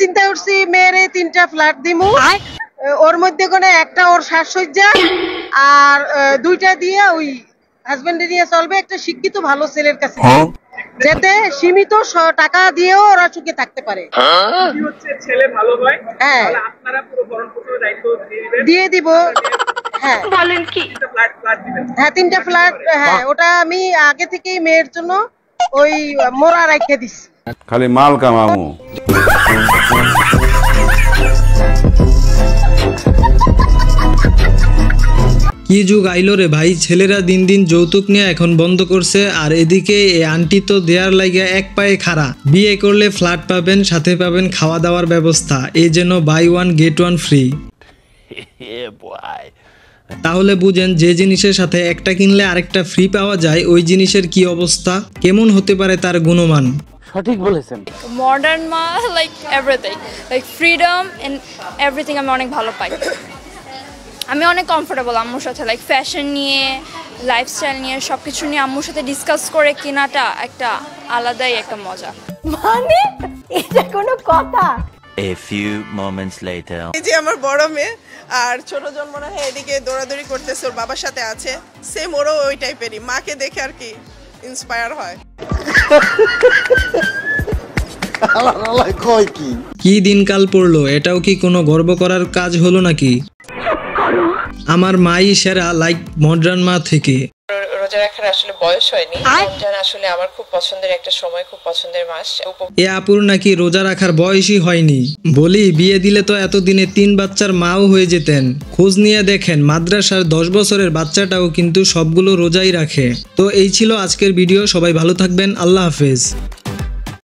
চিন্তা করছি মেয়েরে 3টা ফ্ল্যাট দিমু, ওর মধ্যে কোনো একটা ওর সাজসজ্জা আর 2টা দিয়ে ওই হাজবেন্ডে নিয়ে চলবে, একটা শিক্ষিত ভালো ছেলের কাছে যাতে সীমিত টাকা দিয়েও ওরা সুখে থাকতে পারে। ছেলে ভালো হয় হ্যাঁ আপনারা পুরো ভরণ পোষণের দায়িত্ব দিয়ে দিব। হ্যাঁ বলেন কি? হ্যাঁ 3টা ফ্ল্যাট। হ্যাঁ ওটা আমি আগে থেকেই মেয়ের জন্য ওই মোড়া রেখে দিছি। খালি মাল কামামু। কি যুগ আইলো রে ভাই, ছেলেরা দিন দিন যৌতুক নিয়ে এখন বন্ধ করছে, আর এদিকে এই আন্টি তো দেয়ার লাগে এক পায়ে খাড়া। বিয়ে করলে ফ্ল্যাট পাবেন, সাথে পাবেন খাওয়া দাওয়ার ব্যবস্থা, এই যেন buy one get one free. তাহলে বুঝেন যে জিনিসের সাথে একটা কিনলে আরেকটা ফ্রি পাওয়া যায়, ওই জিনিসের কি অবস্থা, কেমন হতে পারে তার গুণমান। সঠিক বলেছেন। মডার্ন মা like everything, like freedom and everything আমি অনেক ভালো পাই। আমি অনেক কমফোর্টেবল আম্মুর সাথে, লাইক ফ্যাশন নিয়ে, লাইফস্টাইল নিয়ে, সবকিছু নিয়ে আম্মুর সাথে ডিসকাস করে কেনাটা একটা আলাদাই একটা মজা। মানে এটা কোনো কথা? A few moments later. এই যে আমার বড় মেয়ে আর ছোট জন মনে হয় এদিকে দৌড়াদৌড়ি করতেছে, ওর বাবার সাথে আছে, সেম ওরও ওই টাইপেরই, মাকে দেখে আর কি ইন্সপায়ার হয়। কি দিনকাল পড়লো, এটাও কি কোনো গর্ব করার কাজ হলো নাকি? আমার মাই সেরা, লাইক মডার্ন মা থেকে। রোজা রাখার আসলে বয়স হয়নি, রমজান আসলে আমার খুব পছন্দের একটা সময়, খুব পছন্দের মাস। এ আপুর নাকি রোজা রাখার বয়সই হয়নি। বলি বিয়ে দিলে তো এতদিনে 3 বাচ্চার মাও হয়ে যেতেন। খোঁজ নিয়ে দেখেন মাদ্রাসার 10 বছরের বাচ্চাটাও কিন্তু সবগুলো রোজাই রাখে। তো এই ছিল আজকের ভিডিও, সবাই ভালো থাকবেন, আল্লাহ হাফেজ।